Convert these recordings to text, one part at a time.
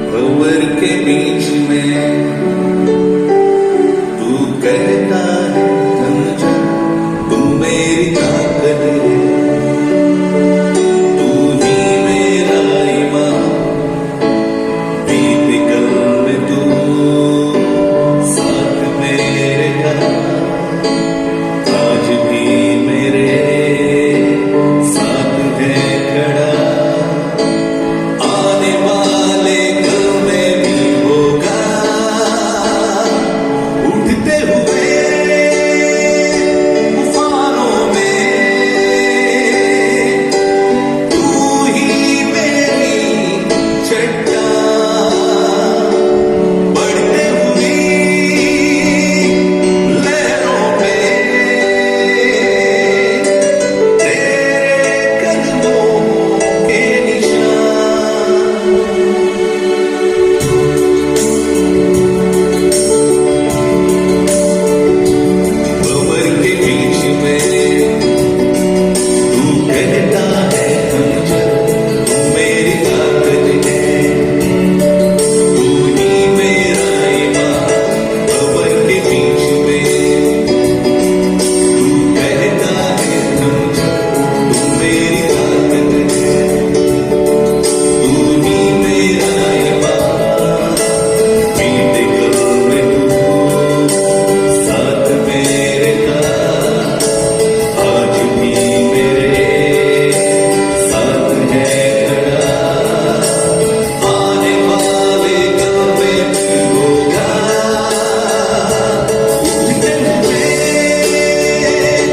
भंवर के बीच में तू कहता है थम जा, तू मेरी ताकत है, तू ही मेरा ईमान, बीते कल में तू साथ मेरे था, आज भी मेरे साथ है खड़ा, आने वाले कल में भी होगा, उठते हुए तूफानों में तू ही मेरी चट्टान, बढ़ते हुई लहरों में तेरे कदमों के निशान। भंवर के बीच में तू कहता है थम जा, तू मेरी ताकत है, तू ही मेरा ईमान। भंवर के बीच में तू कहता है थम जा, तू मेरी ताकत है, तू ही मेरा ईमान, बीते कल में तू साथ मेरे था, आज भी मेरे साथ है खड़ा, आने वाले कल में भी होगा, उठते हुए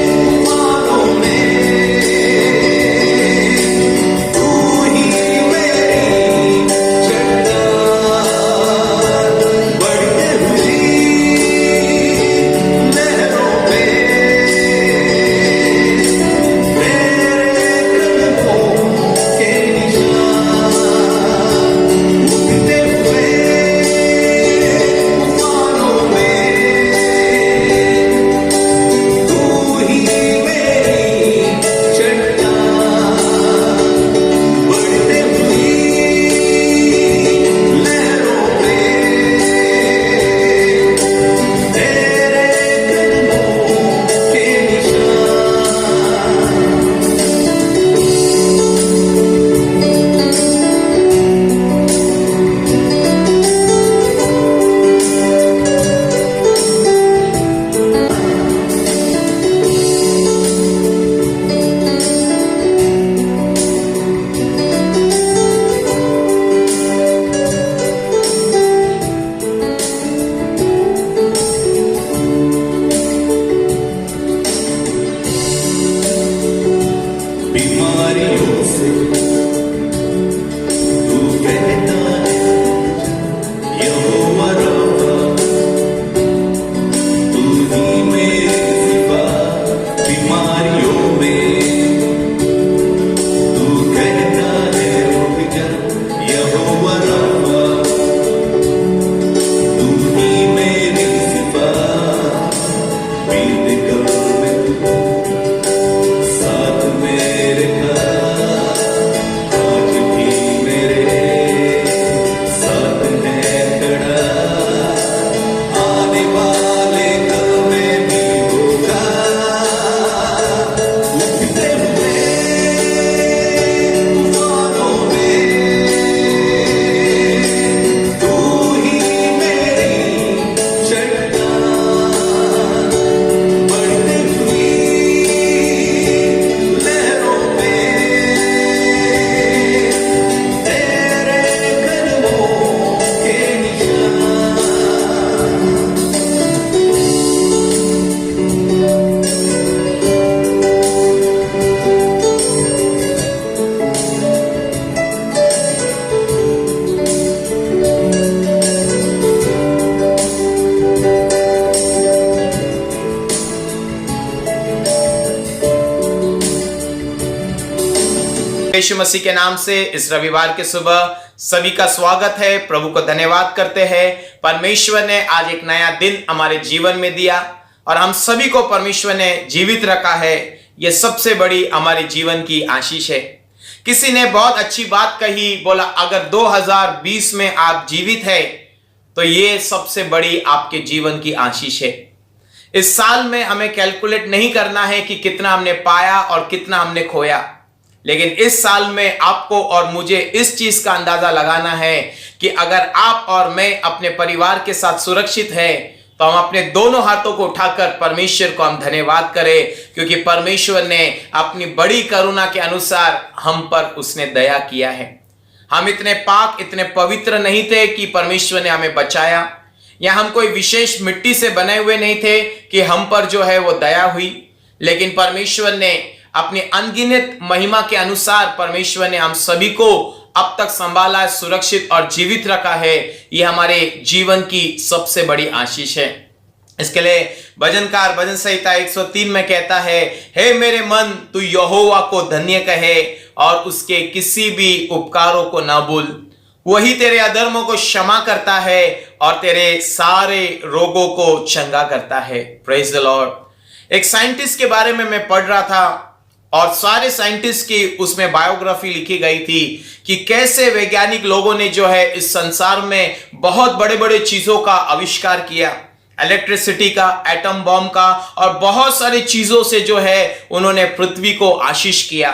तूफानों में तू ही मेरी चट्टान, बढ़ते हुई लहरों में तेरे कदमों के निशान, उठते हुए तूफानों में तू ही मेरी चट्टान, बढ़ते हुई लहरों में तेरे कदमों के निशान। बीमारियों से तू कहता है यहोवा रब्बा, तू ही मेरी शिफा। बीमारियों में तू कहता है उठ जा, यहोवा रब्बा, तू ही मेरी शिफा, बीते कल में तू साथ मेरे था, आज भी मेरे साथ है खड़ा, आने वाले कल में भी होगा, उठते हुए तूफानों में तू ही मेरी चट्टान, बढ़ते हुई लहरों में तेरे कदमों के निशान। यीशु मसीह के नाम से इस रविवार के सुबह सभी का स्वागत है। प्रभु को धन्यवाद करते हैं। परमेश्वर ने आज एक नया दिन हमारे जीवन में दिया और हम सभी को परमेश्वर ने जीवित रखा है। ये सबसे बड़ी हमारे जीवन की आशीष है। किसी ने बहुत अच्छी बात कही, बोला अगर 2020 में आप जीवित है तो ये सबसे बड़ी आपके जीवन की आशीष है। इस साल में हमें कैलकुलेट नहीं करना है कि कितना हमने पाया और कितना हमने खोया, लेकिन इस साल में आपको और मुझे इस चीज का अंदाजा लगाना है कि अगर आप और मैं अपने परिवार के साथ सुरक्षित है तो हम अपने दोनों हाथों को उठाकर परमेश्वर को हम धन्यवाद करें, क्योंकि परमेश्वर ने अपनी बड़ी करुणा के अनुसार हम पर उसने दया किया है। हम इतने पाक, इतने पवित्र नहीं थे कि परमेश्वर ने हमें बचाया, या हम कोई विशेष मिट्टी से बने हुए नहीं थे कि हम पर जो है वो दया हुई, लेकिन परमेश्वर ने अपनी अनगिनत महिमा के अनुसार परमेश्वर ने हम सभी को अब तक संभाला, सुरक्षित और जीवित रखा है। ये हमारे जीवन की सबसे बड़ी आशीष है। इसके लिए भजनकार भजन संहिता 103 में कहता है, हे मेरे मन तू यहोवा को धन्य कहे और उसके किसी भी उपकारों को न भूल। वही तेरे अधर्मों को क्षमा करता है और तेरे सारे रोगों को चंगा करता है। Praise the Lord. एक साइंटिस्ट के बारे में मैं पढ़ रहा था और सारे साइंटिस्ट की उसमें बायोग्राफी लिखी गई थी कि कैसे वैज्ञानिक लोगों ने जो है इस संसार में बहुत बड़े बड़े चीजों का आविष्कार किया, इलेक्ट्रिसिटी का, एटम बॉम्ब का और बहुत सारी चीजों से जो है उन्होंने पृथ्वी को आशीष किया।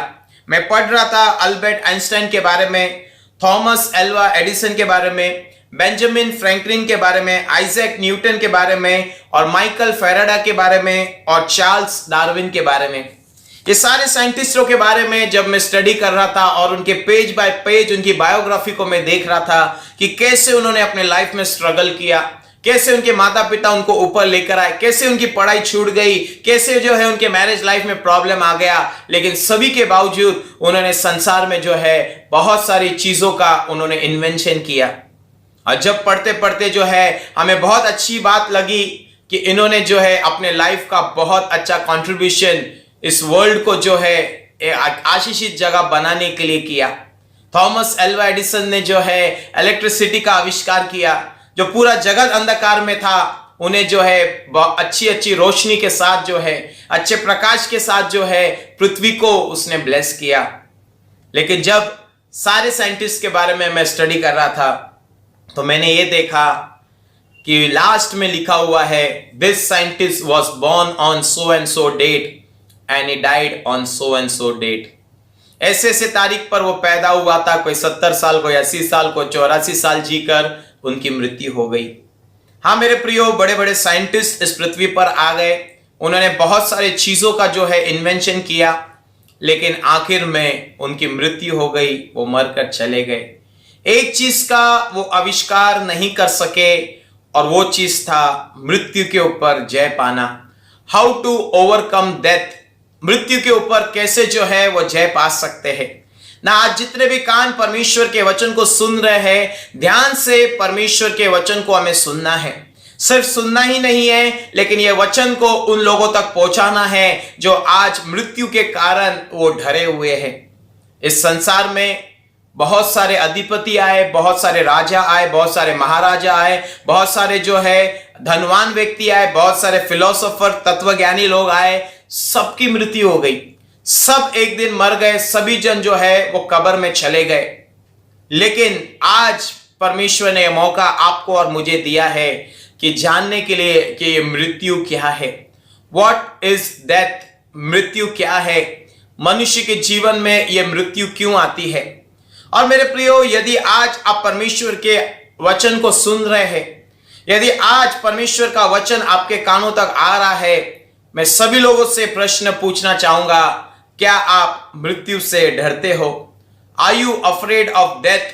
मैं पढ़ रहा था अल्बर्ट आइंस्टाइन के बारे में, थॉमस एल्वा एडिसन के बारे में, बेंजामिन फ्रैंकलिन के बारे में, आइजैक न्यूटन के बारे में और माइकल फैराडा के बारे में और चार्ल्स डार्विन के बारे में। ये सारे साइंटिस्टों के बारे में जब मैं स्टडी कर रहा था और उनके पेज बाय पेज उनकी बायोग्राफी को मैं देख रहा था कि कैसे उन्होंने अपने लाइफ में स्ट्रगल किया, कैसे उनके माता पिता उनको ऊपर लेकर आए, कैसे उनकी पढ़ाई छूट गई, कैसे जो है उनके मैरिज लाइफ में प्रॉब्लम आ गया, लेकिन सभी के बावजूद उन्होंने संसार में जो है बहुत सारी चीजों का उन्होंने इन्वेंशन किया। और जब पढ़ते पढ़ते जो है हमें बहुत अच्छी बात लगी कि इन्होंने जो है अपने लाइफ का बहुत अच्छा कंट्रीब्यूशन इस वर्ल्ड को जो है एक आशीषित जगह बनाने के लिए किया। थॉमस एल्वा एडिसन ने जो है इलेक्ट्रिसिटी का आविष्कार किया, जो पूरा जगत अंधकार में था उन्हें जो है अच्छी अच्छी रोशनी के साथ जो है अच्छे प्रकाश के साथ जो है पृथ्वी को उसने ब्लेस किया। लेकिन जब सारे साइंटिस्ट के बारे में मैं स्टडी कर रहा था तो मैंने ये देखा कि लास्ट में लिखा हुआ है, this scientist was born on so and so date and he died on so and so date. ऐसे ऐसे तारीख पर वो पैदा हुआ था, कोई 70 साल, कोई 80 साल, कोई 84 साल जीकर उनकी मृत्यु हो गई। हाँ मेरे प्रियो, बड़े बड़े साइंटिस्ट इस पृथ्वी पर आ गए, उन्होंने बहुत सारी चीजों का जो है इन्वेंशन किया, लेकिन आखिर में उनकी मृत्यु हो गई, वो मरकर चले गए। एक चीज का वो आविष्कार नहीं कर सके और वो चीज था मृत्यु के ऊपर जय पाना। हाउ टू ओवरकम डेथ, मृत्यु के ऊपर कैसे जो है वो जय पा सकते हैं ना। आज जितने भी कान परमेश्वर के वचन को सुन रहे हैं, ध्यान से परमेश्वर के वचन को हमें सुनना है। सिर्फ सुनना ही नहीं है, लेकिन ये वचन को उन लोगों तक पहुंचाना है जो आज मृत्यु के कारण वो डरे हुए हैं। इस संसार में बहुत सारे अधिपति आए, बहुत सारे राजा आए, बहुत सारे महाराजा आए, बहुत सारे जो है धनवान व्यक्ति आए, बहुत सारे फिलोसोफर, तत्वज्ञानी लोग आए, सबकी मृत्यु हो गई, सब एक दिन मर गए, सभी जन जो है वो कब्र में चले गए। लेकिन आज परमेश्वर ने मौका आपको और मुझे दिया है कि जानने के लिए कि ये मृत्यु क्या है। व्हाट इज डेथ, मृत्यु क्या है, मनुष्य के जीवन में ये मृत्यु क्यों आती है। और मेरे प्रियो, यदि आज आप परमेश्वर के वचन को सुन रहे हैं, यदि आज परमेश्वर का वचन आपके कानों तक आ रहा है, मैं सभी लोगों से प्रश्न पूछना चाहूंगा, क्या आप मृत्यु से डरते हो? Are you afraid of death?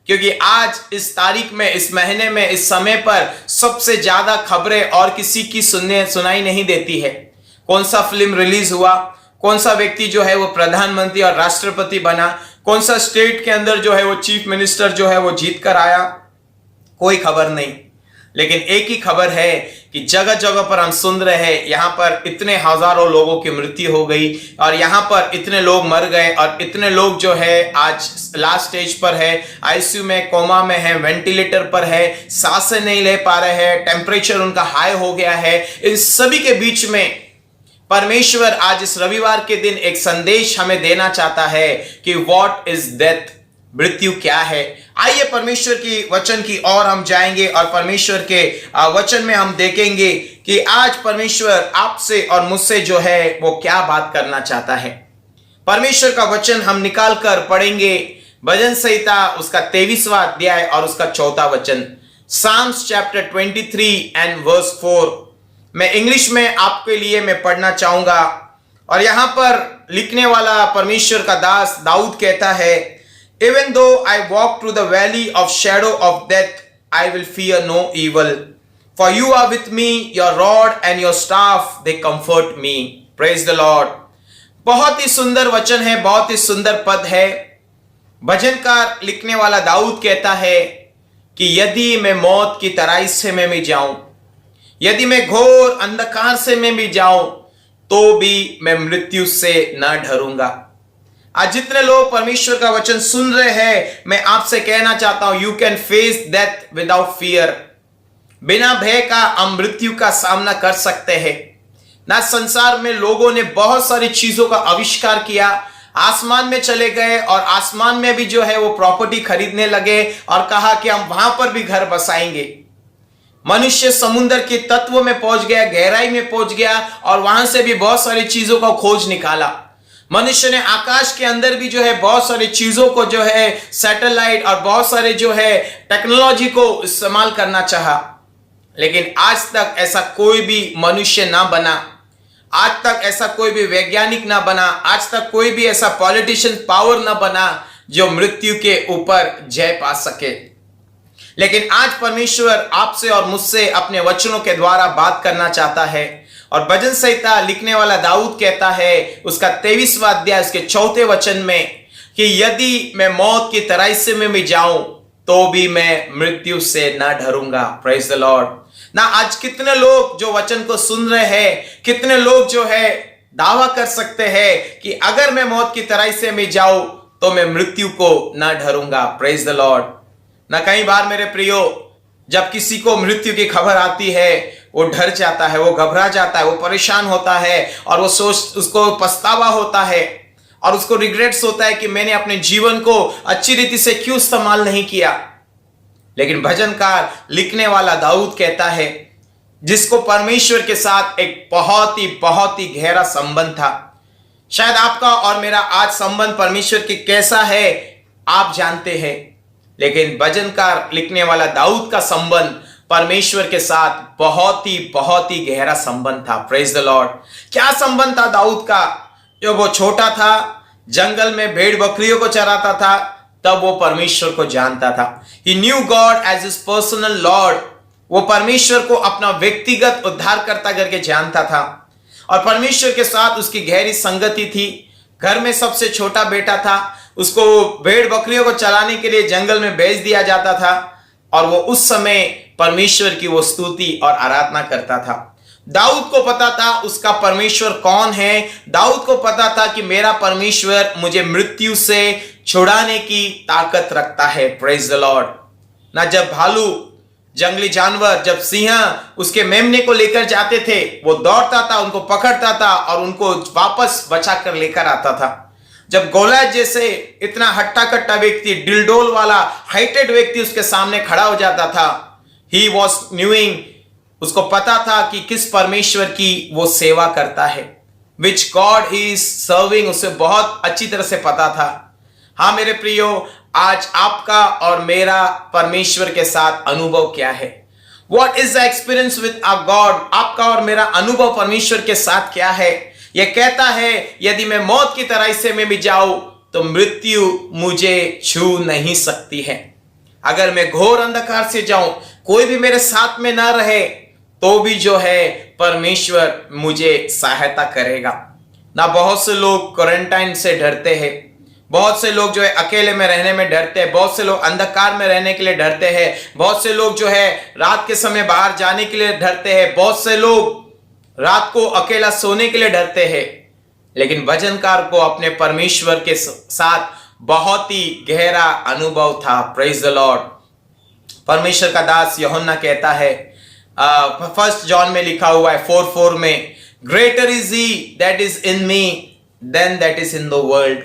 क्योंकि आज इस तारीख में, इस महीने में, इस समय पर सबसे ज्यादा खबरें और किसी की सुनाई नहीं देती है। कौन सा फिल्म रिलीज हुआ, कौन सा व्यक्ति जो है वो प्रधानमंत्री और राष्ट्रपति बना, कौन सा स्टेट के अंदर जो है वो चीफ मिनिस्टर जो है वो जीत कर आया, कोई खबर नहीं। लेकिन एक ही खबर है कि जगह जगह पर हम सुन रहे हैं, यहाँ पर इतने हजारों लोगों की मृत्यु हो गई और यहाँ पर इतने लोग मर गए और इतने लोग जो है आज लास्ट स्टेज पर है, आईसीयू में, कोमा में है, वेंटिलेटर पर है, सांसें नहीं ले पा रहे हैं, टेम्परेचर उनका हाई हो गया है। इन सभी के बीच में परमेश्वर आज इस रविवार के दिन एक संदेश हमें देना चाहता है कि व्हाट इज डेथ, मृत्यु क्या है। आइए परमेश्वर की वचन की ओर हम जाएंगे और परमेश्वर के वचन में हम देखेंगे कि आज परमेश्वर आपसे और मुझसे जो है वो क्या बात करना चाहता है। परमेश्वर का वचन हम निकाल कर पढ़ेंगे, भजन संहिता उसका 23वां अध्याय और उसका 4वां वचन, साम्स चैप्टर 23 एंड वर्स 4। मैं इंग्लिश में आपके लिए मैं पढ़ना चाहूंगा। और यहां पर लिखने वाला परमेश्वर का दास दाऊद कहता है, Even though I walk through the valley of shadow of death, I will fear no evil. For you are with me, your rod and your staff, they comfort me. Praise the Lord. बहुत ही सुंदर वचन है, बहुत ही सुंदर पद है। भजनकार लिखने वाला दाऊद कहता है कि यदि मैं मौत की तराई से मैं भी जाऊं, यदि मैं घोर अंधकार से मैं भी जाऊं, तो भी मैं मृत्यु से न डरूंगा। आज जितने लोग परमेश्वर का वचन सुन रहे हैं, मैं आपसे कहना चाहता हूं, you can face death without fear. बिना भय का हम मृत्यु का सामना कर सकते हैं। ना संसार में लोगों ने बहुत सारी चीजों का आविष्कार किया, आसमान में चले गए और आसमान में भी जो है वो प्रॉपर्टी खरीदने लगे और कहा कि हम वहां पर भी घर बसाएंगे। मनुष्य समुद्र के तत्व में पहुंच गया, गहराई में पहुंच गया और वहां से भी बहुत सारी चीजों का खोज निकाला। मनुष्य ने आकाश के अंदर भी जो है बहुत सारी चीजों को जो है सैटेलाइट और बहुत सारे जो है टेक्नोलॉजी को इस्तेमाल करना चाहा, लेकिन आज तक ऐसा कोई भी मनुष्य ना बना, आज तक ऐसा कोई भी वैज्ञानिक ना बना, आज तक कोई भी ऐसा पॉलिटिशियन पावर ना बना जो मृत्यु के ऊपर जय पा सके। लेकिन आज परमेश्वर आपसे और मुझसे अपने वचनों के द्वारा बात करना चाहता है। और भजन संहिता लिखने वाला दाऊद कहता है उसका 23वां अध्याय उसके 4वें वचन में कि यदि मैं मौत की तराई से मैं भी जाऊं, तो भी मैं मृत्यु से न डरूंगा। Praise the Lord. ना आज कितने लोग जो वचन को सुन रहे हैं, कितने लोग जो है दावा कर सकते हैं कि अगर मैं मौत की तराई से मैं जाऊं तो मैं मृत्यु को न डरूंगा। Praise the Lord. ना कई बार मेरे प्रियो, जब किसी को मृत्यु की खबर आती है वो डर जाता है, वो घबरा जाता है, वो परेशान होता है और वो उसको पछतावा होता है और उसको रिग्रेट्स होता है कि मैंने अपने जीवन को अच्छी रीति से क्यों इस्तेमाल नहीं किया। लेकिन भजनकार लिखने वाला दाऊद कहता है, जिसको परमेश्वर के साथ एक बहुत ही गहरा संबंध था। शायद आपका और मेरा आज संबंध परमेश्वर के कैसा है आप जानते हैं, लेकिन भजनकार लिखने वाला दाऊद का संबंध परमेश्वर के साथ बहुत ही गहरा संबंध था। Praise the Lord. क्या संबंध था दाऊद का? जब वो छोटा था, जंगल में भेड़ बकरियों को चराता था, तब वो परमेश्वर को जानता था। He knew God as his personal Lord। वो परमेश्वर को अपना व्यक्तिगत उद्धारकर्ता करके जानता था और परमेश्वर के साथ उसकी गहरी संगति थी। घर में सबसे छोटा बेटा था, उसको भेड़ बकरियों को चराने के लिए जंगल में भेज दिया जाता था और वो उस समय परमेश्वर की वो स्तुति और आराधना करता था। दाऊद को पता था उसका परमेश्वर कौन है। दाऊद को पता था कि मेरा परमेश्वर मुझे मृत्यु से छुड़ाने की ताकत रखता है। Praise the Lord. ना जब भालू, जंगली जानवर, जब सिंह उसके मेमने को लेकर जाते थे, वो दौड़ता था, उनको पकड़ता था और उनको वापस बचा कर लेकर आता था। जब गोलियत जैसे इतना हट्टा कट्टा व्यक्ति, डिलडोल वाला हाइटेड व्यक्ति उसके सामने खड़ा हो जाता था, ही वॉज न्यूइंग, उसको पता था कि किस परमेश्वर की वो सेवा करता है, which God he is serving, उसे बहुत अच्छी तरह से पता था। हाँ मेरे प्रियो, आज आपका और मेरा परमेश्वर के साथ अनुभव क्या है? What is the experience with our God? आपका और मेरा अनुभव परमेश्वर के साथ क्या है? यह कहता है यदि मैं मौत की तराई से मैं भी जाऊं तो मृत्यु मुझे छू नहीं सकती है। अगर मैं घोर अंधकार से जाऊं, कोई भी मेरे साथ में ना रहे, तो भी जो है परमेश्वर मुझे सहायता करेगा। ना बहुत से लोग क्वारंटाइन से डरते हैं, बहुत से लोग जो है अकेले में रहने में डरते हैं, बहुत से लोग अंधकार में रहने के लिए डरते हैं, बहुत से लोग जो है रात के समय बाहर जाने के लिए डरते हैं, बहुत से लोग रात को अकेला सोने के लिए डरते हैं। लेकिन भजनकार को अपने परमेश्वर के साथ बहुत ही गहरा अनुभव था। Praise the Lord. परमेश्वर का दास यूहन्ना कहता है, फर्स्ट जॉन में लिखा हुआ है 4:4 में greater is he that is in me than that is in the world.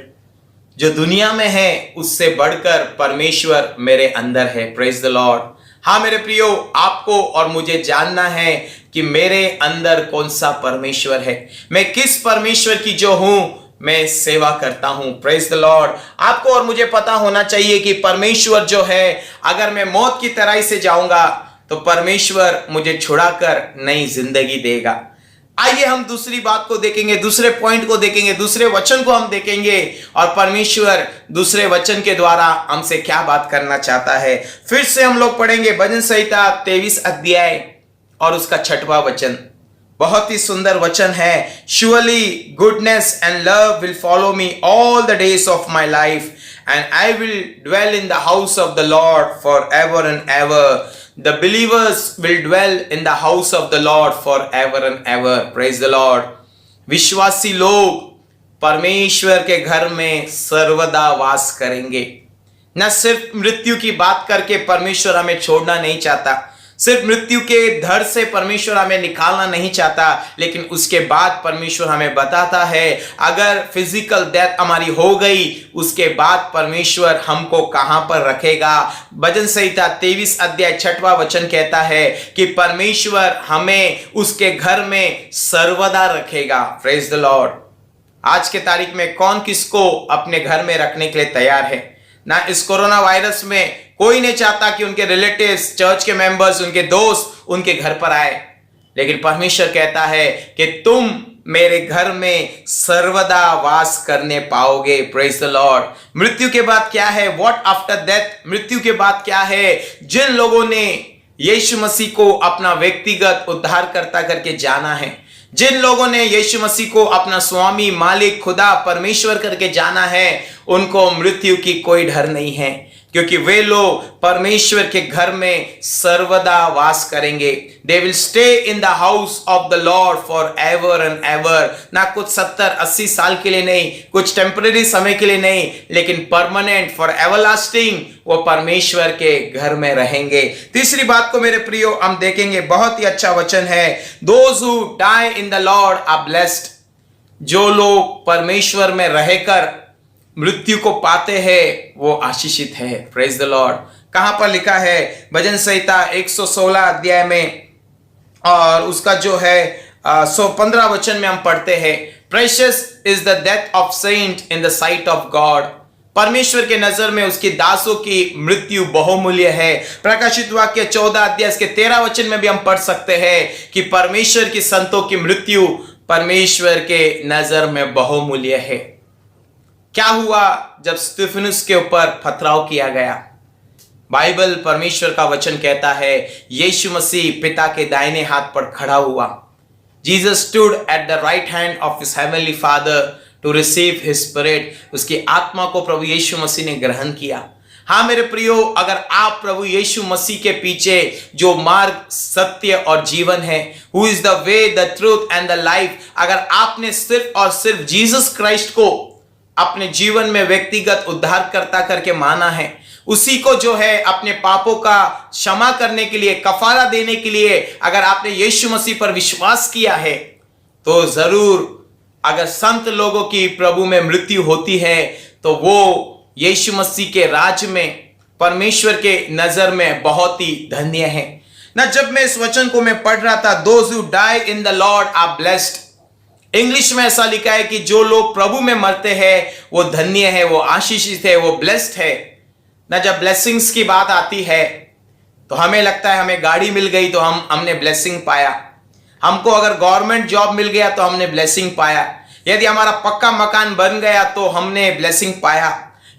जो दुनिया में है उससे बढ़कर परमेश्वर मेरे अंदर है। Praise the Lord. हाँ मेरे प्रियो, आपको और मुझे जानना है कि मेरे अंदर कौन सा परमेश्वर है, मैं किस परमेश्वर की जो हूं मैं सेवा करता हूं। Praise the Lord. आपको और मुझे पता होना चाहिए कि परमेश्वर जो है, अगर मैं मौत की तराई से जाऊंगा तो परमेश्वर मुझे छुड़ाकर नई जिंदगी देगा। आइए हम दूसरी बात को देखेंगे, दूसरे पॉइंट को देखेंगे, दूसरे वचन को हम देखेंगे और परमेश्वर दूसरे वचन के द्वारा हमसे क्या बात करना चाहता है। फिर से हम लोग पढ़ेंगे भजन संहिता 23 अध्याय और उसका 6वां वचन। बहुत ही सुंदर वचन है। Surely goodness and love will follow me all the days of my life, and I will dwell in the house of the Lord forever and ever. The believers will dwell in the house of the Lord forever and ever. Praise the Lord. विश्वासी लोग परमेश्वर के घर में सर्वदा वास करेंगे। न सिर्फ मृत्यु की बात करके परमेश्वर हमें छोड़ना नहीं चाहता, सिर्फ मृत्यु के धड़ से परमेश्वर हमें निकालना नहीं चाहता, लेकिन उसके बाद परमेश्वर हमें बताता है अगर फिजिकल डेथ हमारी हो गई उसके बाद परमेश्वर हमको कहां पर रखेगा। भजन संहिता 23 अध्याय 6वां वचन कहता है कि परमेश्वर हमें उसके घर में सर्वदा रखेगा। Praise the Lord. आज के तारीख में कौन किसको अपने घर में रखने के लिए तैयार है? ना इस कोरोना वायरस में कोई नहीं चाहता कि उनके रिलेटिव्स, चर्च के मेंबर्स, उनके दोस्त उनके घर पर आए, लेकिन परमेश्वर कहता है कि तुम मेरे घर में सर्वदा वास करने पाओगे। Praise the Lord. मृत्यु के बाद क्या है? What after death? मृत्यु के बाद क्या है? जिन लोगों ने यीशु मसीह को अपना व्यक्तिगत उद्धारकर्ता करके जाना है, जिन लोगों ने यीशु मसीह को अपना स्वामी, मालिक, खुदा, परमेश्वर करके जाना है, उनको मृत्यु की कोई डर नहीं है, क्योंकि वे लोग परमेश्वर के घर में सर्वदा वास करेंगे। They will stay in the house of the Lord for ever and ever. ना कुछ 70-80 साल के लिए नहीं, कुछ टेम्पररी समय के लिए नहीं, लेकिन परमानेंट, फॉर एवरलास्टिंग वो परमेश्वर के घर में रहेंगे। तीसरी बात को मेरे प्रियो हम देखेंगे, बहुत ही अच्छा वचन है। Those who die in the Lord are blessed. जो लोग परमेश्वर में रहकर मृत्यु को पाते हैं वो आशीषित है। Praise the Lord. कहां पर लिखा है? भजन संहिता 116 अध्याय में और उसका जो है 115 वचन में हम पढ़ते हैं, precious is the death of saint in the sight of God. परमेश्वर के नजर में उसकी दासों की मृत्यु बहुमूल्य है। प्रकाशित वाक्य 14 अध्याय के 13 वचन में भी हम पढ़ सकते हैं कि परमेश्वर की संतों की मृत्यु परमेश्वर के नजर में बहुमूल्य है। क्या हुआ जब स्तिफनुस के ऊपर पथराव किया गया? बाइबल, परमेश्वर का वचन कहता है यीशु मसीह पिता के दाहिने हाथ पर खड़ा हुआ। Jesus stood at the right hand of his heavenly father to receive his spirit. उसकी आत्मा को प्रभु यीशु मसीह ने ग्रहण किया। हाँ मेरे प्रियो, अगर आप प्रभु यीशु मसीह के पीछे जो मार्ग, सत्य और जीवन है, who is the way, the truth and the life, अगर आपने सिर्फ और सिर्फ जीसस क्राइस्ट को अपने जीवन में व्यक्तिगत उद्धारकर्ता करके माना है, उसी को जो है अपने पापों का क्षमा करने के लिए, कफारा देने के लिए अगर आपने यीशु मसीह पर विश्वास किया है, तो जरूर अगर संत लोगों की प्रभु में मृत्यु होती है तो वो यीशु मसीह के राज्य में परमेश्वर के नजर में बहुत ही धन्य है ना। जब मैं इस वचन को मैं पढ़ रहा था, those who die in the Lord are blessed, English में ऐसा लिखा है कि जो लोग प्रभु में मरते हैं वो धन्य है, वो आशीषित है, वो ब्लेस्ड है ना। जब ब्लेसिंग्स की बात आती है तो हमें लगता है हमें गाड़ी मिल गई तो हमने ब्लेसिंग पाया, हमको अगर गवर्नमेंट जॉब मिल गया तो हमने ब्लेसिंग पाया, यदि हमारा पक्का मकान बन गया तो हमने ब्लेसिंग पाया,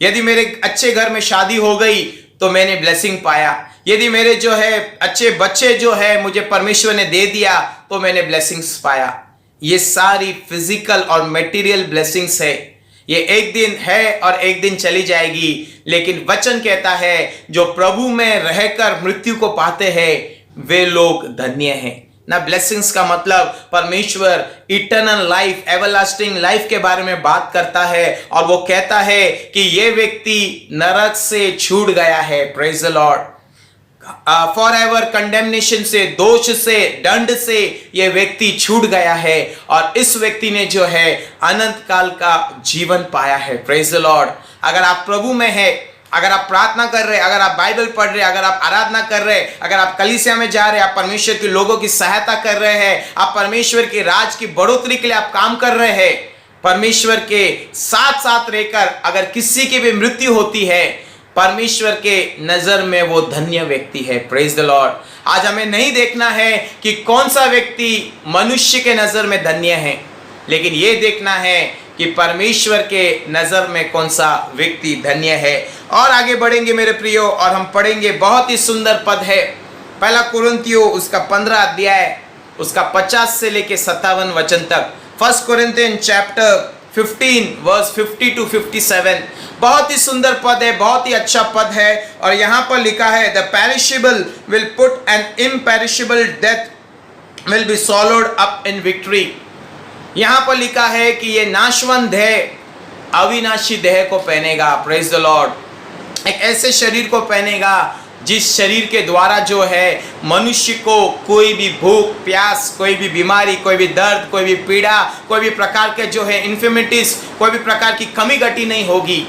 यदि मेरे अच्छे घर में शादी हो गई तो मैंने ब्लेसिंग पाया, यदि मेरे जो है अच्छे बच्चे जो है मुझे परमेश्वर ने दे दिया तो मैंने ब्लेसिंग्स पाया। ये सारी फिजिकल और मटेरियल ब्लेसिंग्स है, ये एक दिन है और एक दिन चली जाएगी, लेकिन वचन कहता है जो प्रभु में रहकर मृत्यु को पाते हैं वे लोग धन्य हैं ना। ब्लेसिंग्स का मतलब परमेश्वर इटर्नल लाइफ, एवरलास्टिंग लाइफ के बारे में बात करता है और वो कहता है कि ये व्यक्ति नरक से छूट गया है। Praise the Lord. Forever condemnation से, दोष से, दंड से ये व्यक्ति छूट गया है और इस व्यक्ति ने जो है अनंत काल का जीवन पाया है। Praise the Lord. अगर आप प्रभु में है, अगर आप प्रार्थना कर रहे, अगर आप बाइबल पढ़ रहे, अगर आप आराधना कर रहे, अगर आप कलीसिया में जा रहे, आप परमेश्वर के लोगों की सहायता कर रहे हैं, आप परमेश्वर के राज की बढ़ोतरी के लिए आप काम कर रहे हैं, परमेश्वर के साथ साथ रहकर अगर किसी की भी मृत्यु होती है, परमेश्वर के नजर में वो धन्य व्यक्ति है। Praise the Lord. आज हमें नहीं देखना है कि कौन सा व्यक्ति मनुष्य के नजर में धन्य है, लेकिन ये देखना है कि परमेश्वर के नजर में कौन सा व्यक्ति धन्य है। और आगे बढ़ेंगे मेरे प्रियो, और हम पढ़ेंगे, बहुत ही सुंदर पद है, पहला कुरिन्थियों उसका 15 अध्याय उसका 50 से लेके 57 वचन तक। First Corinthian chapter 15 verse 50 to 57। बहुत ही सुंदर पद है, बहुत ही अच्छा पद है। और यहाँ पर लिखा है, the perishable will put an imperishable death will be swallowed up in victory. यहाँ पर लिखा है कि ये नाशवंत देह अविनाशी देह को पहनेगा। Praise the Lord. एक ऐसे शरीर को पहनेगा जिस शरीर के द्वारा जो है मनुष्य को कोई भी भूख प्यास, कोई भी बीमारी, कोई भी दर्द, कोई भी पीड़ा, कोई भी प्रकार के जो है इन्फर्मिटीज, कोई भी प्रकार की कमी घटी नहीं होगी।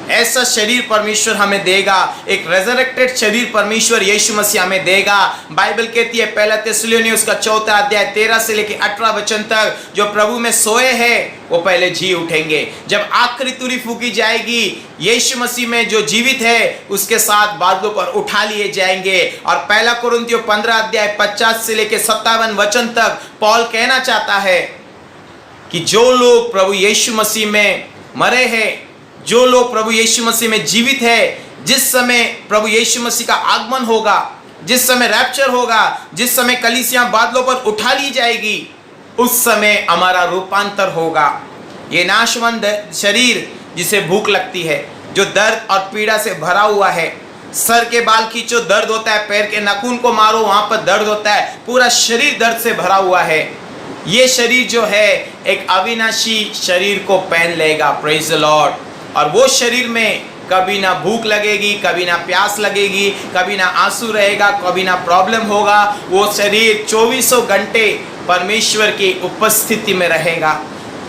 ऐसा शरीर परमेश्वर हमें देगा। एक रेजरेक्टेड शरीर परमेश्वर यीशु मसीह हमें देगा। बाइबल कहती है, पहला थिस्सलुनीय उसका 4 अध्याय 13 से लेकर 18 वचन तक, जो प्रभु में सोए हैं वो पहले जी उठेंगे। जब आखिरी तुरी फूकी जाएगी, यीशु मसीह में जो जीवित है उसके साथ बादलों पर उठा लिए जाएंगे। और पहला कुरिन्थियों 15 अध्याय 50 से लेकर 57 वचन तक पौल कहना चाहता है कि जो लोग प्रभु यीशु मसीह में मरे हैं, जो लोग प्रभु यीशु मसीह में जीवित है, जिस समय प्रभु यीशु मसीह का आगमन होगा, जिस समय रैप्चर होगा, जिस समय कलीसिया बादलों पर उठा ली जाएगी, उस समय हमारा रूपांतर होगा। ये नाशवंत शरीर जिसे भूख लगती है, जो दर्द और पीड़ा से भरा हुआ है, सर के बाल खींचो दर्द होता है, पैर के नाखून को मारो वहां पर दर्द होता है, पूरा शरीर दर्द से भरा हुआ है। ये शरीर जो है एक अविनाशी शरीर को पहन लेगा। Praise the Lord. और वो शरीर में कभी ना भूख लगेगी, कभी ना प्यास लगेगी, कभी ना आंसू रहेगा, कभी ना प्रॉब्लम होगा। वो शरीर 24 घंटे परमेश्वर की उपस्थिति में रहेगा।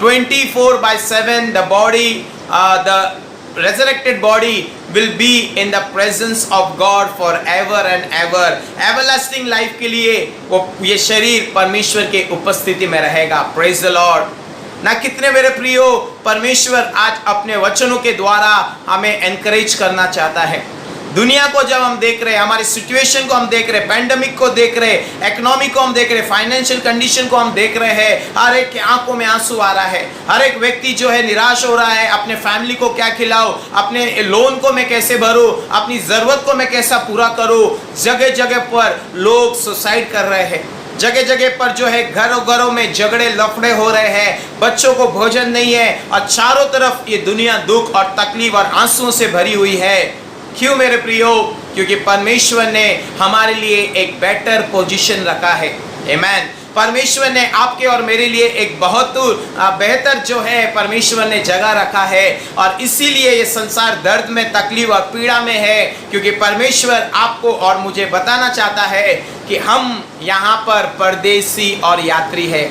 24/7 the body, the resurrected body will be in the presence of God forever and ever। everlasting life के लिए वो ये शरीर परमेश्वर के उपस्थिति में रहेगा। Praise the Lord। ना कितने मेरे प्रियो, परमेश्वर आज अपने वचनों के द्वारा हमें एनकरेज करना चाहता है। दुनिया को जब हम देख रहे हैं, हमारी सिचुएशन को हम देख रहे हैं, पैंडेमिक को देख रहे हैं, इकोनॉमी को हम देख रहे हैं, फाइनेंशियल कंडीशन को हम देख रहे हैं, हर एक की आंखों में आंसू आ रहा है। हर एक व्यक्ति जो है निराश हो रहा है, अपने फैमिली को क्या खिलाऊं, अपने लोन को मैं कैसे भरूं, अपनी जरूरत को मैं कैसा पूरा करूं। जगह जगह पर लोग सुसाइड कर रहे हैं, जगह जगह पर जो है घरों घरों में झगड़े लफड़े हो रहे हैं, बच्चों को भोजन नहीं है और चारों तरफ ये दुनिया दुख और तकलीफ और आंसुओं से भरी हुई है। क्यों मेरे प्रियो? क्योंकि परमेश्वर ने हमारे लिए एक बेटर पोजीशन रखा है। आमेन। परमेश्वर ने आपके और मेरे लिए एक बहुत बेहतर जो है परमेश्वर ने जगह रखा है। और इसीलिए ये संसार दर्द में, तकलीफ और पीड़ा में है, क्योंकि परमेश्वर आपको और मुझे बताना चाहता है कि हम यहाँ पर परदेसी और यात्री है।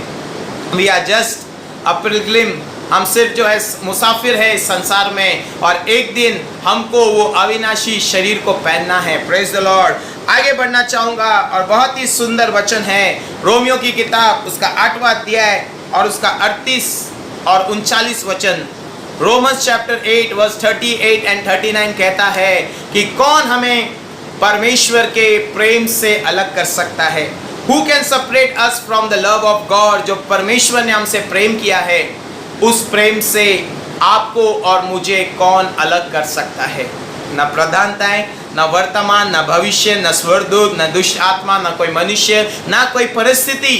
We are just a pilgrim. हम सिर्फ जो है मुसाफिर है इस संसार में, और एक दिन हमको वो अविनाशी शरीर को पहनना है। Praise the Lord. आगे बढ़ना चाहूंगा और बहुत ही सुंदर वचन है रोमियो की किताब उसका 8वां अध्याय और उसका 38 और 39 वचन। रोमन्स चैप्टर 8 वर्स 38 एंड 39 कहता है कि कौन हमें परमेश्वर के प्रेम से अलग कर सकता है। Who can separate us from the love of God? जो परमेश्वर ने हमसे प्रेम किया है, उस प्रेम से आपको और मुझे कौन अलग कर सकता है? न प्रधानताएं, न वर्तमान, न भविष्य, न स्वर्गदूत, न दुष्ट आत्मा, न कोई मनुष्य, न कोई परिस्थिति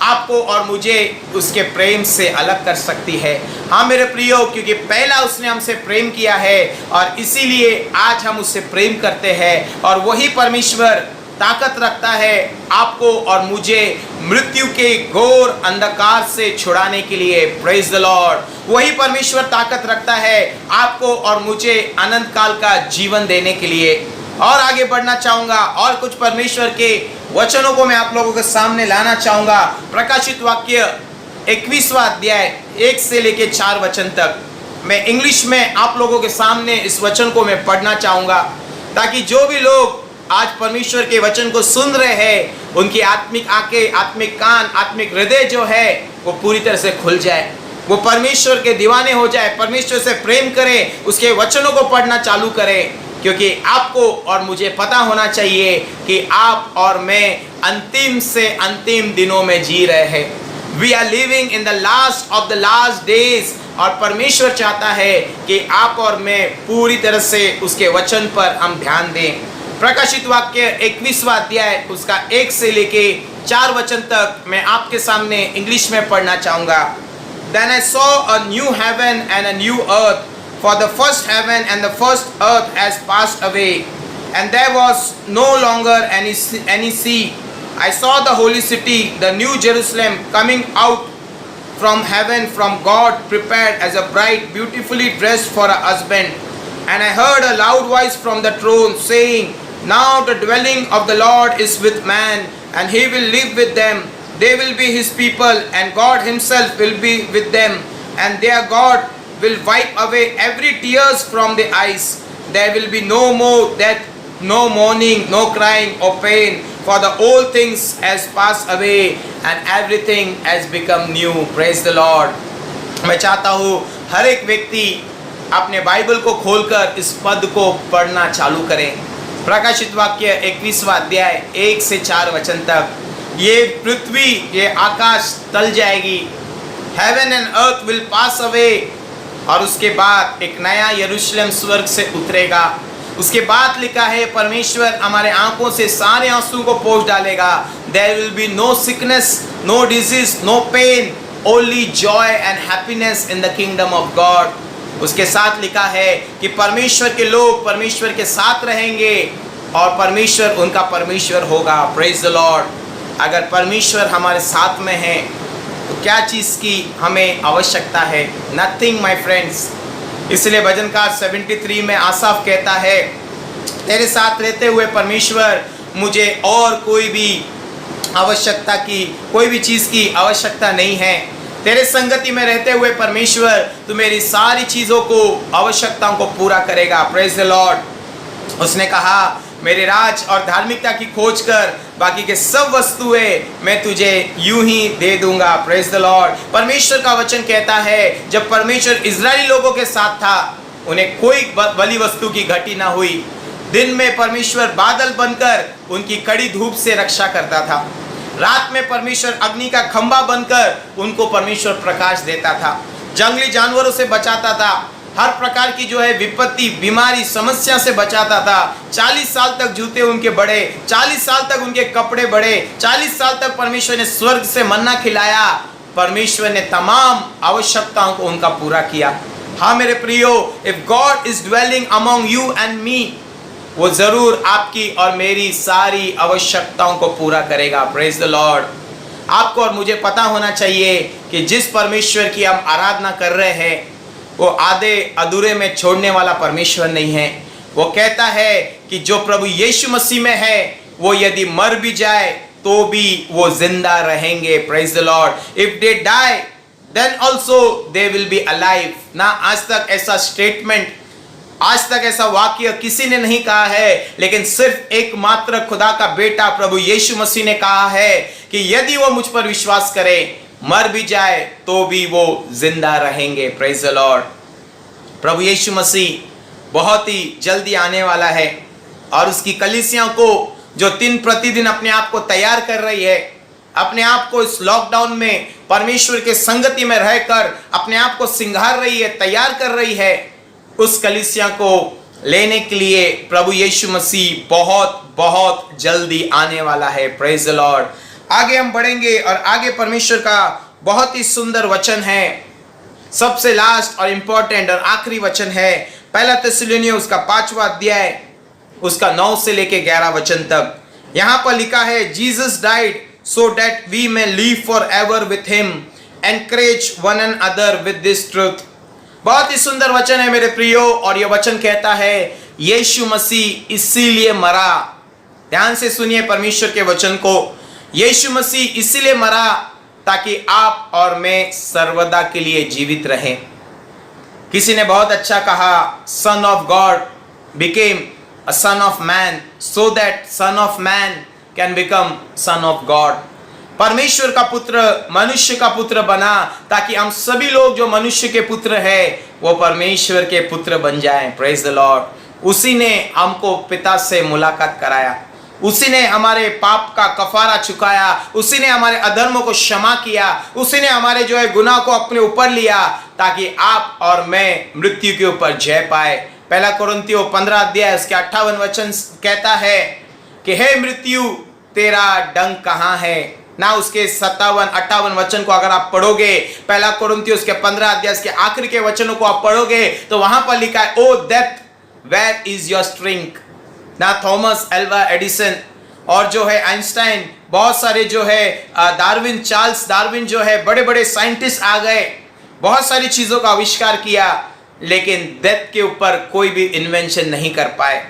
आपको और मुझे उसके प्रेम से अलग कर सकती है। हाँ मेरे प्रियो, क्योंकि पहला उसने हमसे प्रेम किया है और इसीलिए आज हम उससे प्रेम करते हैं। और वही परमेश्वर ताकत रखता है आपको और मुझे मृत्यु के घोर अंधकार से छुड़ाने के लिए। Praise the Lord. वही परमेश्वर ताकत रखता है आपको और मुझे अनंत काल का जीवन देने के लिए। और आगे बढ़ना चाहूंगा और कुछ परमेश्वर के वचनों को मैं आप लोगों के सामने लाना चाहूंगा। प्रकाशित वाक्य 21वां अध्याय 1 से लेके 4 वचन तक मैं इंग्लिश में आप लोगों के सामने इस वचन को मैं पढ़ना चाहूंगा, ताकि जो भी लोग आज परमेश्वर के वचन को सुन रहे हैं उनकी आत्मिक आंखें, आत्मिक कान, आत्मिक हृदय जो है वो पूरी तरह से खुल जाए, वो परमेश्वर के दीवाने हो जाए, परमेश्वर से प्रेम करें, उसके वचनों को पढ़ना चालू करें। क्योंकि आपको और मुझे पता होना चाहिए कि आप और मैं अंतिम से अंतिम दिनों में जी रहे हैं। We are living in the last of the last days, और परमेश्वर चाहता है कि आप और मैं पूरी तरह से उसके वचन पर हम ध्यान दें। प्रकाशित वाक्य 21वां अध्याय उसका 1 से लेके 4 वचन तक मैं आपके सामने इंग्लिश में पढ़ना चाहूंगा। Then I saw a new heaven and a new earth, for the first heaven and the first earth has passed away, and there was no longer any sea. I saw the holy city, the new Jerusalem, coming out from heaven from God, prepared as a bride beautifully dressed for a husband. And I heard a loud voice from the throne saying, Now the dwelling of the Lord is with man, and he will live with them. They will be his people, and God himself will be with them, and their God will wipe away every tears from their eyes. There will be no more death, no mourning, no crying or pain, for the old things has passed away, and everything has become new. Praise the Lord. मैं चाहता हूँ हर एक व्यक्ति अपने Bible को खोलकर इस पद को पढ़ना चालू करें। प्रकाशित वाक्य 21वां अध्याय 1 से 4 वचन तक। ये पृथ्वी, ये आकाश टल जाएगी, heaven and earth will pass away, और उसके बाद एक नया यरूशलेम स्वर्ग से उतरेगा। उसके बाद लिखा है परमेश्वर हमारे आंखों से सारे आंसू को पोंछ डालेगा। There will be no sickness, no disease, no pain, only joy and happiness in the kingdom of God. उसके साथ लिखा है कि परमेश्वर के लोग परमेश्वर के साथ रहेंगे और परमेश्वर उनका परमेश्वर होगा। Praise the Lord. अगर परमेश्वर हमारे साथ में है तो क्या चीज़ की हमें आवश्यकता है? Nothing my friends. इसलिए भजनकार 73 में आसाफ कहता है, तेरे साथ रहते हुए परमेश्वर मुझे और कोई भी आवश्यकता की, कोई भी चीज़ की आवश्यकता नहीं है। तेरे संगति में रहते हुए परमेश्वर तू मेरी सारी चीज़ों को, आवश्यकताओं को पूरा करेगा। Praise the Lord. उसने कहा मेरे राज और धार्मिकता की खोज कर, बाकी के सब वस्तुएं मैं तुझे यूं ही दे दूंगा। Praise the Lord. परमेश्वर का वचन कहता है जब परमेश्वर इजरायली लोगों के साथ था उन्हें कोई बलि वस्तु की घटी ना हुई। दिन में परमेश्वर बादल बनकर उनकी कड़ी धूप से रक्षा करता था, रात में परमेश्वर अग्नि का खंभा बनकर उनको परमेश्वर प्रकाश देता था, जंगली जानवरों से बचाता था, हर प्रकार की जो है विपत्ति, बीमारी, समस्या से बचाता था। 40 साल तक जूते उनके बढ़े, 40 साल तक उनके कपड़े बढ़े, 40 साल तक परमेश्वर ने स्वर्ग से मन्ना खिलाया। परमेश्वर ने तमाम आवश्यकताओं को उनका पूरा किया। हाँ मेरे प्रियो, if God is dwelling among you and me, वो जरूर आपकी और मेरी सारी आवश्यकताओं को पूरा करेगा। Praise the Lord. आपको और मुझे पता होना चाहिए कि जिस परमेश्वर की हम आराधना कर रहे हैं वो आधे अधूरे में छोड़ने वाला परमेश्वर नहीं है। वो कहता है कि जो प्रभु यीशु मसीह में है वो यदि मर भी जाए तो भी वो जिंदा रहेंगे। Praise the Lord. If they die then also they will be alive. ना आज तक ऐसा स्टेटमेंट, आज तक ऐसा वाक्य किसी ने नहीं कहा है, लेकिन सिर्फ एकमात्र खुदा का बेटा प्रभु यीशु मसीह ने कहा है कि यदि वो मुझ पर विश्वास करे, मर भी जाए तो भी वो जिंदा रहेंगे। Praise the lord. प्रभु यीशु मसीह बहुत ही जल्दी आने वाला है और उसकी कलीसियां को जो दिन प्रतिदिन अपने आप को तैयार कर रही है, अपने आप को इस लॉकडाउन में परमेश्वर के संगति में रहकर अपने आप को सिंगार रही है, तैयार कर रही है, उस कलीसिया को लेने के लिए प्रभु यीशु मसीह बहुत बहुत जल्दी आने वाला है। Praise the Lord. आगे हम बढ़ेंगे और आगे परमेश्वर का बहुत ही सुंदर वचन है, सबसे लास्ट और इंपॉर्टेंट और आखिरी वचन है पहला थिस्सलुनीय उसका 5वां अध्याय उसका 9 से लेके 11 वचन तक। यहां पर लिखा है, Jesus died so that we may live for ever with him, encourage one and other with this truth. बहुत ही सुंदर वचन है मेरे प्रियो, और यह वचन कहता है यीशु मसीह इसीलिए मरा। ध्यान से सुनिए परमेश्वर के वचन को। यीशु मसीह इसीलिए मरा ताकि आप और मैं सर्वदा के लिए जीवित रहें। किसी ने बहुत अच्छा कहा, son of God became a son of man so that son of man can become son of God. परमेश्वर का पुत्र मनुष्य का पुत्र बना ताकि हम सभी लोग जो मनुष्य के पुत्र है वो परमेश्वर के पुत्र बन जाएं। Praise the Lord. उसी ने हमको पिता से मुलाकात कराया, उसी ने हमारे पाप का कफारा चुकाया, उसी ने हमारे अधर्मों को क्षमा किया, उसी ने हमारे जो है गुनाह को अपने ऊपर लिया ताकि आप और मैं मृत्यु के ऊपर जय पाए। पहला कुरिन्थियों 15 अध्याय उसके 58 वचन कहता है कि हे मृत्यु तेरा डंक कहाँ है। ना उसके 57-58 वचन को अगर आप पढ़ोगे, पहला कुरिन्थियों उसके 15 अध्याय के आखिर के वचनों को आप पढ़ोगे तो वहां पर लिखा है, O death where is your string. ना थॉमस एल्वा एडिसन और जो है आइंस्टाइन, बहुत सारे जो है डार्विन, चार्ल्स डार्विन जो है बड़े बड़े साइंटिस्ट आ गए, बहुत सारी चीजों का आविष्कार किया, लेकिन डेथ के ऊपर कोई भी इन्वेंशन नहीं कर पाए।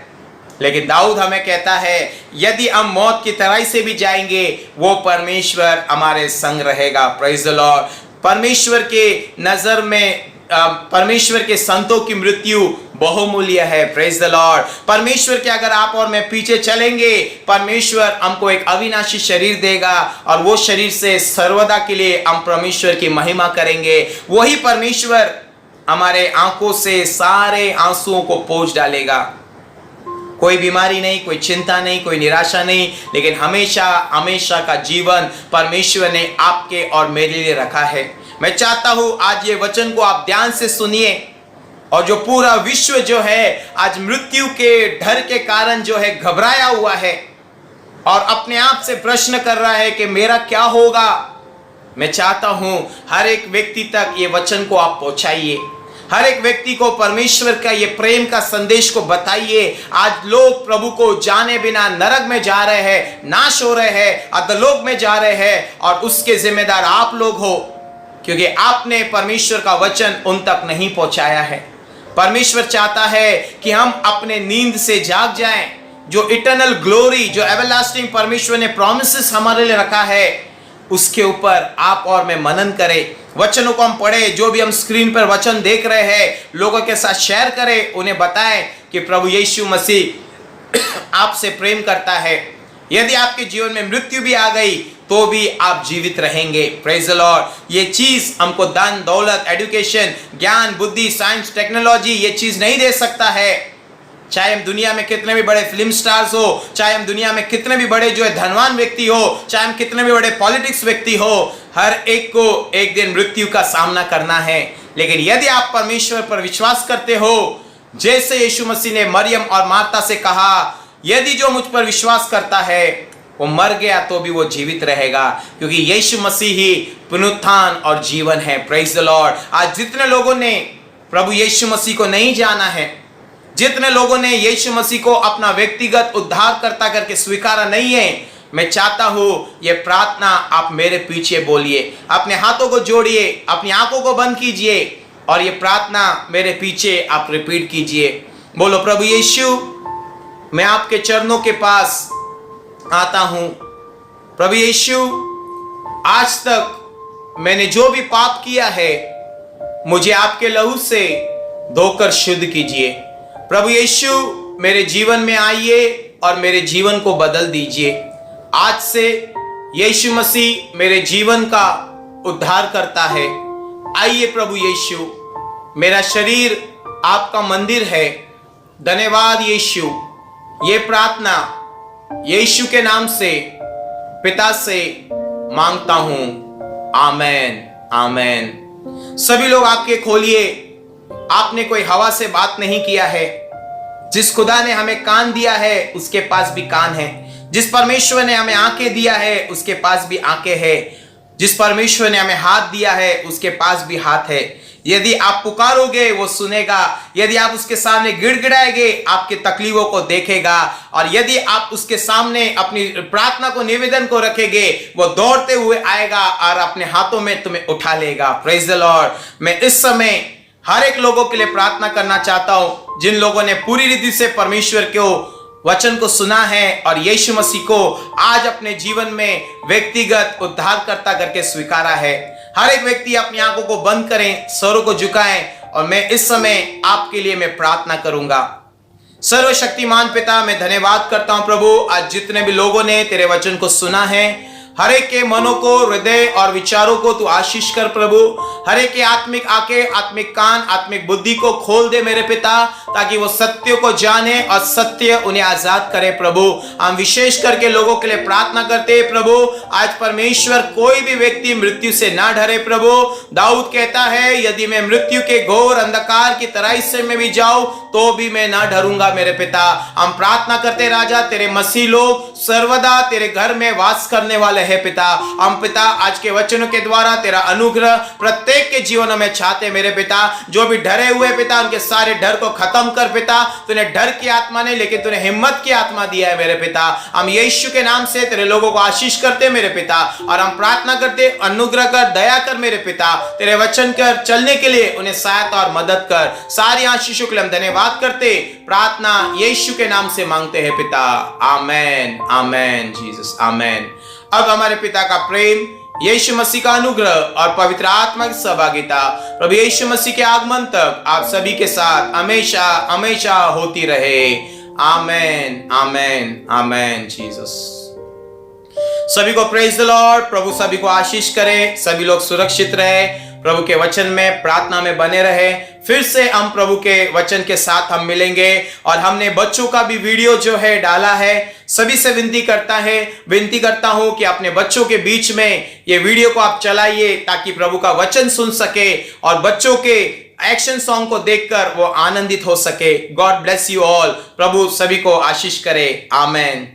लेकिन दाऊद हमें कहता है यदि हम मौत की तराई से भी जाएंगे वो परमेश्वर हमारे संग रहेगा। Praise the Lord. परमेश्वर के नजर में परमेश्वर के संतों की मृत्यु बहुमूल्य है। Praise the Lord. परमेश्वर के अगर आप और मैं पीछे चलेंगे, परमेश्वर हमको एक अविनाशी शरीर देगा और वो शरीर से सर्वदा के लिए हम परमेश्वर की महिमा करेंगे। वही परमेश्वर हमारे आंखों से सारे आंसुओं को पोंछ डालेगा। कोई बीमारी नहीं, कोई चिंता नहीं, कोई निराशा नहीं, लेकिन हमेशा हमेशा का जीवन परमेश्वर ने आपके और मेरे लिए रखा है। मैं चाहता हूं आज ये वचन को आप ध्यान से सुनिए। और जो पूरा विश्व जो है आज मृत्यु के डर के कारण जो है घबराया हुआ है और अपने आप से प्रश्न कर रहा है कि मेरा क्या होगा, मैं चाहता हूं हर एक व्यक्ति तक ये वचन को आप पहुंचाइए। हर एक व्यक्ति को परमेश्वर का ये प्रेम का संदेश को बताइए। आज लोग प्रभु को जाने बिना नरक में जा रहे हैं, नाश हो रहे हैं, अधोलोक में जा रहे हैं, और उसके जिम्मेदार आप लोग हो, क्योंकि आपने परमेश्वर का वचन उन तक नहीं पहुंचाया है। परमेश्वर चाहता है कि हम अपने नींद से जाग जाएं। जो इटर्नल ग्लोरी, जो एवरलास्टिंग परमेश्वर ने प्रॉमिसेस हमारे लिए रखा है, उसके ऊपर आप और मैं मनन करें। वचनों को हम पढ़े, जो भी हम स्क्रीन पर वचन देख रहे हैं लोगों के साथ शेयर करें, उन्हें बताएं कि प्रभु यीशु मसीह आपसे प्रेम करता है। यदि आपके जीवन में मृत्यु भी आ गई तो भी आप जीवित रहेंगे। Praise the Lord. ये चीज हमको धन दौलत, एजुकेशन, ज्ञान, बुद्धि, साइंस, टेक्नोलॉजी ये चीज नहीं दे सकता है। चाहे हम दुनिया में कितने भी बड़े फिल्म स्टार्स हो, चाहे हम दुनिया में कितने भी बड़े जो है धनवान व्यक्ति हो, चाहे हम कितने भी बड़े पॉलिटिक्स व्यक्ति हो, हर एक को एक दिन मृत्यु का सामना करना है। लेकिन यदि आप परमेश्वर पर विश्वास करते हो, जैसे यीशु मसीह ने मरियम और मार्ता से कहा, यदि जो मुझ पर विश्वास करता है वो मर गया तो भी वो जीवित रहेगा, क्योंकि यीशु मसीह ही पुनरुत्थान और जीवन है। Praise the Lord. आज जितने लोगों ने प्रभु यीशु मसीह को नहीं जाना है, जितने लोगों ने यीशु मसीह को अपना व्यक्तिगत उद्धारकर्ता करके स्वीकारा नहीं है, मैं चाहता हूं ये प्रार्थना आप मेरे पीछे बोलिए। अपने हाथों को जोड़िए, अपनी आंखों को बंद कीजिए और ये प्रार्थना मेरे पीछे आप रिपीट कीजिए। बोलो, प्रभु यीशु, मैं आपके चरणों के पास आता हूं। प्रभु यीशु, आज तक मैंने जो भी पाप किया है मुझे आपके लहू से धोकर शुद्ध कीजिए। प्रभु यीशु, मेरे जीवन में आइए और मेरे जीवन को बदल दीजिए। आज से यीशु मसीह मेरे जीवन का उद्धार करता है। आइए प्रभु यीशु, मेरा शरीर आपका मंदिर है। धन्यवाद यीशु। ये प्रार्थना यीशु के नाम से पिता से मांगता हूं। आमेन, आमेन। सभी लोग आंखें खोलिए। आपने कोई हवा से बात नहीं किया है। जिस खुदा ने हमें कान दिया है उसके पास भी कान है। जिस परमेश्वर ने हमें आंखें दिया है उसके पास भी आंखें है। जिस परमेश्वर ने हमें हाथ दिया है उसके पास भी हाथ है। यदि आप पुकारोगे वो सुनेगा। यदि आप उसके सामने गिड़गिड़ाएंगे आपके तकलीफों को देखेगा। और यदि आप उसके सामने अपनी प्रार्थना को, निवेदन को रखेंगे, वो दौड़ते हुए आएगा और अपने हाथों में तुम्हें उठा लेगा। Praise the Lord. मैं इस समय हर एक लोगों के लिए प्रार्थना करना चाहता हूं जिन लोगों ने पूरी रीति से परमेश्वर के वचन को सुना है और यीशु मसीह को आज अपने जीवन में व्यक्तिगत उद्धारकर्ता करके स्वीकारा है। हर एक व्यक्ति अपनी आंखों को बंद करें, सरों को झुकाएं और मैं इस समय आपके लिए मैं प्रार्थना करूंगा। सर्वशक्तिमान पिता, मैं धन्यवाद करता हूं प्रभु, आज जितने भी लोगों ने तेरे वचन को सुना है, हर एक के मनों को, हृदय और विचारों को तू आशीष कर प्रभु। हर एक के आत्मिक आंखें, आत्मिक कान, आत्मिक बुद्धि को खोल दे मेरे पिता, ताकि वो सत्य को जाने और सत्य उन्हें आजाद करे प्रभु। हम विशेष करके लोगों के लिए प्रार्थना करते हैं प्रभु, आज परमेश्वर कोई भी व्यक्ति मृत्यु से ना डरे प्रभु। दाऊद कहता है, यदि मैं मृत्यु के घोर अंधकार की तराई से मैं भी जाऊं तो भी मैं ना डरूंगा मेरे पिता। हम प्रार्थना करते राजा, तेरे मसीह लोग सर्वदा तेरे घर में वास करने वाले है पिता। हम पिता आज के वचनों के द्वारा तेरा अनुग्रह प्रत्येक के जीवन में चाहते मेरे पिता। जो भी डरे हुए पिता, उनके सारे डर को खत्म कर पिता। तूने डर की आत्मा नहीं, लेकिन तूने हिम्मत की आत्मा दिया है मेरे पिता। हम यीशु के नाम से तेरे लोगों को आशीष करते मेरे पिता, और हम प्रार्थना करते अनुग्रह कर, दया कर मेरे पिता। तेरे वचन कर चलने के लिए उन्हें सहायता और मदद कर। सारी आशीषों के लिए हम धन्यवाद करते, प्रार्थना यीशु के नाम से मांगते हैं पिता। आमेन, आमेन जीसस, आमेन। अब हमारे पिता का प्रेम, यीशु मसीह का अनुग्रह और पवित्र आत्मा की सहभागिता प्रभु यीशु मसीह के आगमन तक आप सभी के साथ हमेशा हमेशा होती रहे। आमेन, आमेन, आमेन जीसस। सभी को प्रेज द लॉर्ड। प्रभु सभी को आशीष करे, सभी लोग सुरक्षित रहे, प्रभु के वचन में प्रार्थना में बने रहे। फिर से हम प्रभु के वचन के साथ हम मिलेंगे, और हमने बच्चों का भी वीडियो जो है डाला है। सभी से विनती करता हूं कि अपने बच्चों के बीच में ये वीडियो को आप चलाइए, ताकि प्रभु का वचन सुन सके और बच्चों के एक्शन सॉन्ग को देखकर वो आनंदित हो सके। God bless you all. प्रभु सभी को आशीष करे। आमेन।